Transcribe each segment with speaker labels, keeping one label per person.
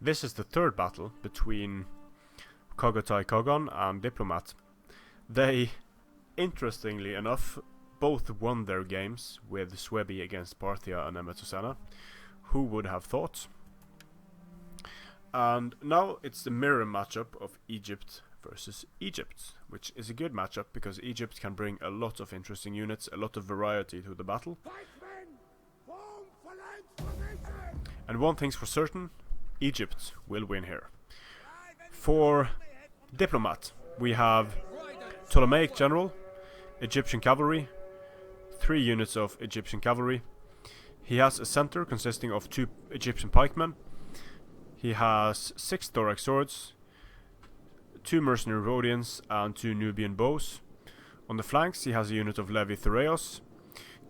Speaker 1: this is the third battle between Chagatay Kagan and Diplomatt. They, interestingly enough, both won their games with Swebi against Parthia and Nemetocenna. Who would have thought? And now it's the mirror matchup of Egypt versus Egypt, which is a good matchup because Egypt can bring a lot of interesting units, a lot of variety to the battle. And one thing's for certain, Egypt will win here. For Diplomatt, we have Ptolemaic General, Egyptian Cavalry, 3 units of Egyptian Cavalry. He has a center consisting of 2 Egyptian pikemen. He has 6 thorax swords, 2 mercenary Rhodians and 2 Nubian bows. On the flanks he has a unit of Levi Thureos,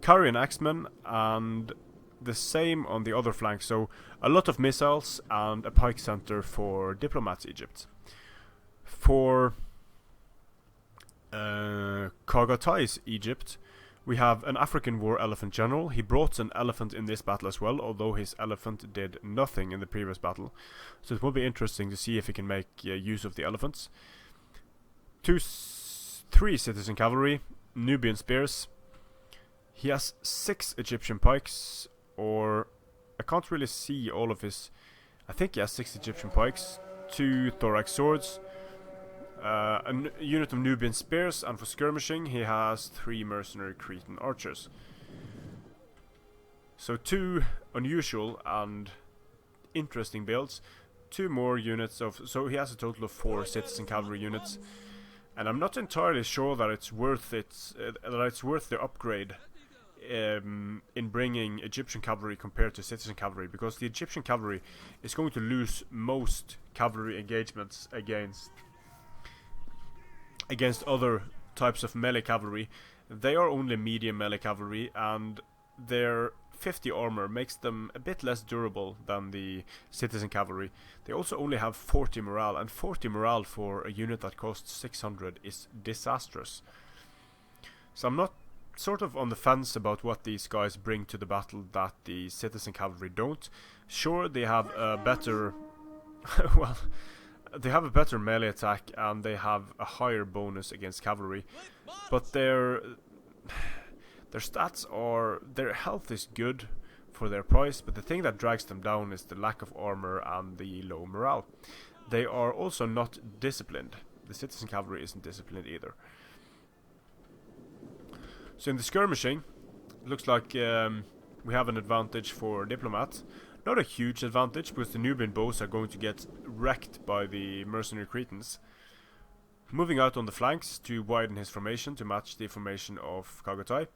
Speaker 1: Carian axemen, and the same on the other flank, so a lot of missiles and a pike center for Diplomatt's Egypt. For Chagatay's Egypt, we have an African war elephant general. He brought an elephant in this battle as well, although his elephant did nothing in the previous battle. So it will be interesting to see if he can make use of the elephants. 3 citizen cavalry, Nubian spears. He has 6 Egyptian pikes, or I can't really see all of his. I think he has 6 Egyptian pikes, 2 thorax swords, a unit of Nubian spears, and for skirmishing he has 3 mercenary Cretan archers. So 2 unusual and interesting builds, 2 more units of, so he has a total of 4 citizen cavalry units, and I'm not entirely sure that it's worth the upgrade in bringing Egyptian cavalry compared to citizen cavalry, because the Egyptian cavalry is going to lose most cavalry engagements against other types of melee cavalry. They are only medium melee cavalry, and their 50 armor makes them a bit less durable than the citizen cavalry. They also only have 40 morale, and 40 morale for a unit that costs 600 is disastrous. So I'm not sort of on the fence about what these guys bring to the battle that the citizen cavalry don't. Sure, they have a better well, they have a better melee attack and they have a higher bonus against cavalry, but their stats are, their health is good for their price, but the thing that drags them down is the lack of armor and the low morale. They are also not disciplined. The citizen cavalry isn't disciplined either. So in the skirmishing, it looks like we have an advantage for Diplomatt. Not a huge advantage, because the Nubian bows are going to get wrecked by the mercenary Cretans. Moving out on the flanks to widen his formation to match the formation of Chagatay.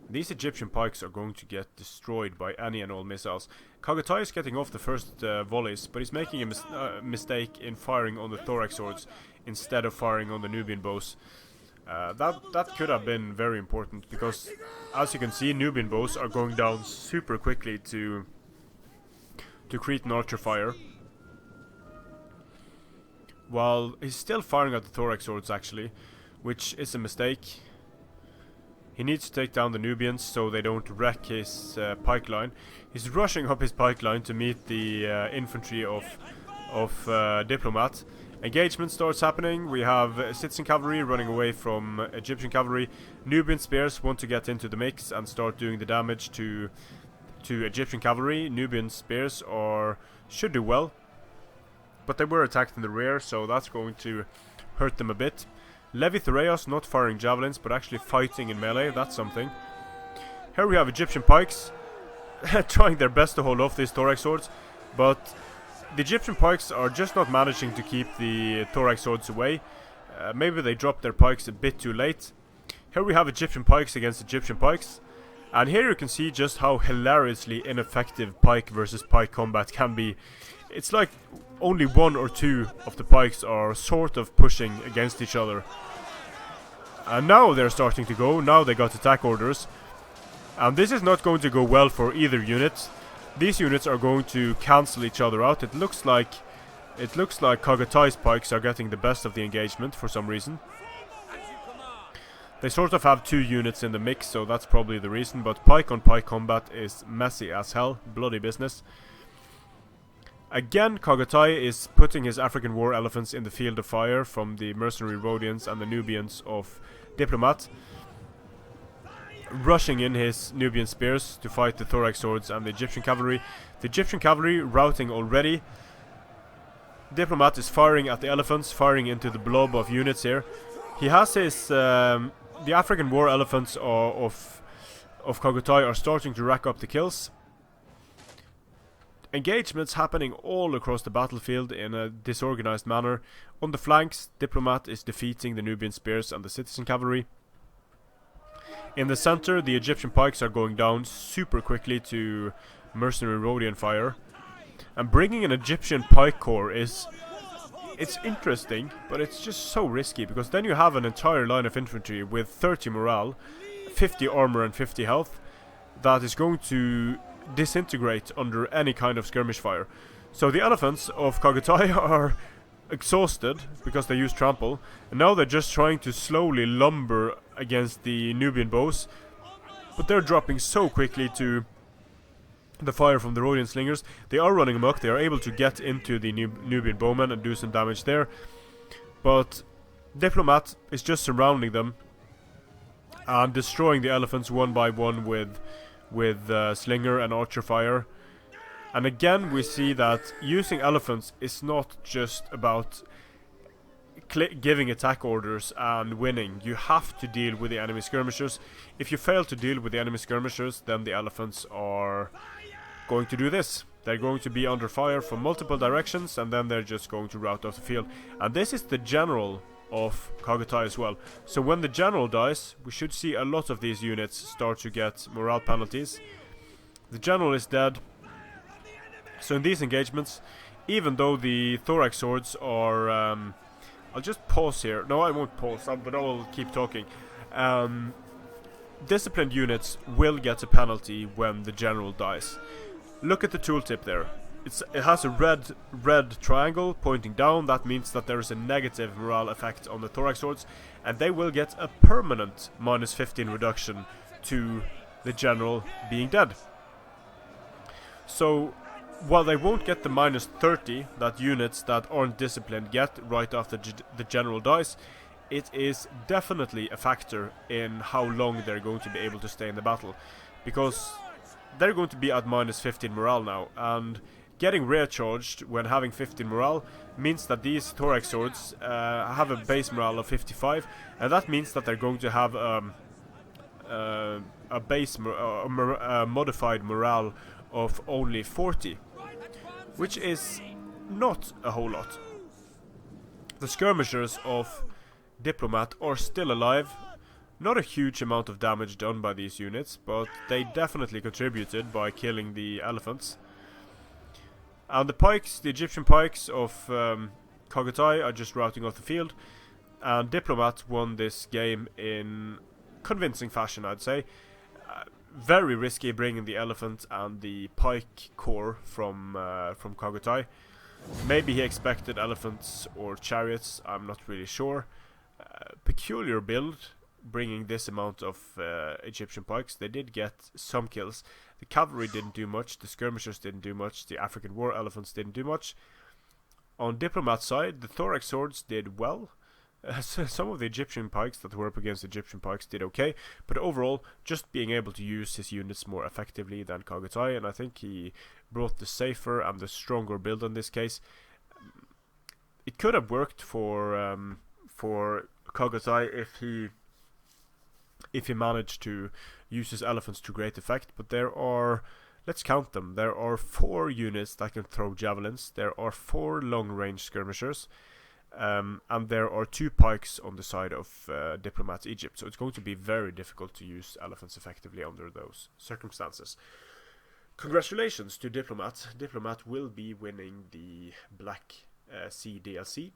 Speaker 1: These Egyptian pikes are going to get destroyed by any and all missiles. Chagatay is getting off the first volleys, but he's making a mistake in firing on the thorax swords instead of firing on the Nubian bows. That could have been very important, because as you can see, Nubian bows are going down super quickly to Cretan archer fire, while he's still firing at the thorax swords actually, which is a mistake. He needs to take down the Nubians so they don't wreck his pike line. He's rushing up his pike line to meet the infantry of Diplomatt. Engagement starts happening. We have citizen cavalry running away from Egyptian cavalry. Nubian spears want to get into the mix and start doing the damage to Egyptian cavalry. Nubian spears should do well, but they were attacked in the rear, so that's going to hurt them a bit. Levi Thureos not firing javelins, but actually fighting in melee. That's something. Here we have Egyptian pikes trying their best to hold off these thorax swords, but the Egyptian pikes are just not managing to keep the thorax swords away. Maybe they dropped their pikes a bit too late. Here we have Egyptian pikes against Egyptian pikes, and here you can see just how hilariously ineffective pike versus pike combat can be. It's like only 1 or 2 of the pikes are sort of pushing against each other. And now they're starting to go. Now they got attack orders. And this is not going to go well for either unit. These units are going to cancel each other out. It looks like Chagatay's pikes are getting the best of the engagement for some reason. They sort of have two units in the mix, so that's probably the reason, but pike on pike combat is messy as hell, bloody business. Again, Chagatay is putting his African war elephants in the field of fire from the mercenary Rhodians and the Nubians of Diplomatt, rushing in his Nubian spears to fight the thorax swords and the Egyptian cavalry. The Egyptian cavalry routing already. Diplomatt is firing at the elephants, firing into the blob of units here. He has his the African war elephants of Chagatay are starting to rack up the kills. Engagements happening all across the battlefield in a disorganized manner. On the flanks, Diplomatt is defeating the Nubian spears and the citizen cavalry. In the center, the Egyptian pikes are going down super quickly to mercenary Rhodian fire. And bringing an Egyptian pike corps it's interesting, but it's just so risky, because then you have an entire line of infantry with 30 morale, 50 armor and 50 health that is going to disintegrate under any kind of skirmish fire. So the elephants of Chagatay are exhausted because they use trample, and now they're just trying to slowly lumber against the Nubian bows, but they're dropping so quickly to the fire from the Rhodian slingers. They are running amok, they are able to get into the Nubian bowmen and do some damage there, but Diplomatt is just surrounding them and destroying the elephants one by one with slinger and archer fire. And again we see that using elephants is not just about giving attack orders and winning. You have to deal with the enemy skirmishers. If you fail to deal with the enemy skirmishers, then the elephants are going to do this. They're going to be under fire from multiple directions, and then they're just going to rout off the field. And this is the general of Chagatay as well. So when the general dies, we should see a lot of these units start to get morale penalties. The general is dead. So in these engagements, even though the thorax swords are I'll just pause here. No, I won't pause, but I will keep talking. Disciplined units will get a penalty when the general dies. Look at the tooltip there. It has a red triangle pointing down. That means that there is a negative morale effect on the thorax swords, and they will get a permanent -15 reduction to the general being dead. So while they won't get the -30 that units that aren't disciplined get right after the general dies, it is definitely a factor in how long they're going to be able to stay in the battle, because they're going to be at -15 morale now, and getting rear charged when having 15 morale means that these thorax swords have a base morale of 55, and that means that they're going to have a base modified morale of only 40, which is not a whole lot. The skirmishers of Diplomatt are still alive. Not a huge amount of damage done by these units, but they definitely contributed by killing the elephants. And the pikes, the Egyptian pikes of Chagatay, are just routing off the field. And Diplomatt won this game in convincing fashion, I'd say. Very risky bringing the elephant and the pike corps from Chagatay. Maybe he expected elephants or chariots, I'm not really sure. Peculiar build, bringing this amount of Egyptian pikes. They did get some kills. The cavalry didn't do much, the skirmishers didn't do much, the African war elephants didn't do much. On Diplomatt's side, the thorax swords did well. Some of the Egyptian pikes that were up against Egyptian pikes did okay, but overall, just being able to use his units more effectively than Chagatay, and I think he brought the safer and the stronger build in this case. It could have worked for Chagatay if he managed to use his elephants to great effect, but there are, let's count them, there are 4 units that can throw javelins, there are 4 long-range skirmishers, and there are 2 pikes on the side of Diplomatt Egypt, so it's going to be very difficult to use elephants effectively under those circumstances. Congratulations to Diplomatt. Diplomatt will be winning the Black Sea DLC,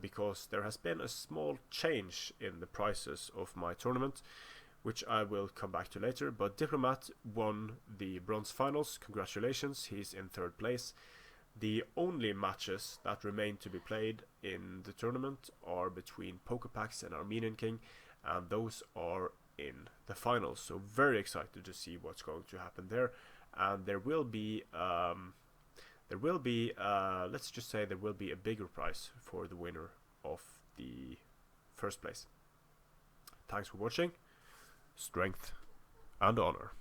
Speaker 1: because there has been a small change in the prices of my tournament, which I will come back to later, but Diplomatt won the bronze finals. Congratulations, he's in 3rd place. The only matches that remain to be played in the tournament are between Pokepax and Armenian King, and those are in the finals. So very excited to see what's going to happen there. And there will be let's just say there will be a bigger prize for the winner of the first place. Thanks for watching. Strength and honor.